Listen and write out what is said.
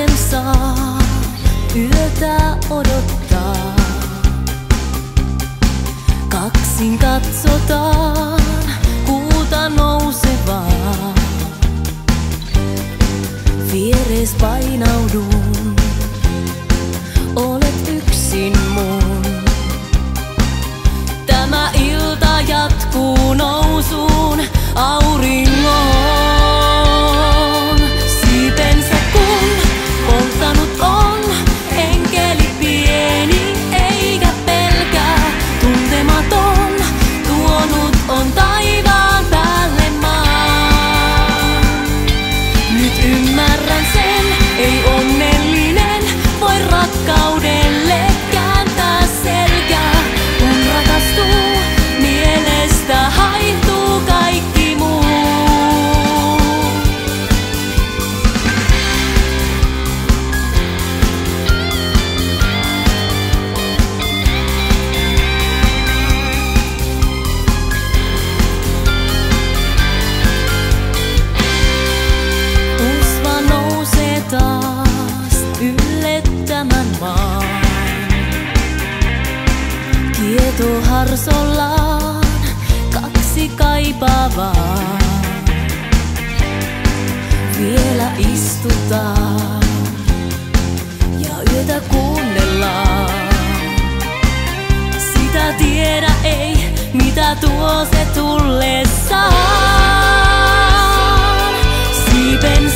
hetken saa yötä odottaa. Kaksin katsotaan kuuta nousevaa. Vieres painaudun, olet yksin mun. Tämä ilta jatkuu nousuun auringon. Siipensä kun polttanut on, enkeli pieni eikä pelkää. Tuntematon tuonut on taivaan päälle maan. Nyt ymmärrän sen, ei onnellinen voi rakkaudelle kääntää selkää. Kun rakastuu, mielestä haihtuu kaikki muu. Usva nousee taas ylle tämän maan. Kieto harsollaan kaksi kaipaavaa. Vielä istutaan ja yötä kuunnellaan. Sitä tiedä ei, mitä tuo se tullessaan. Siipen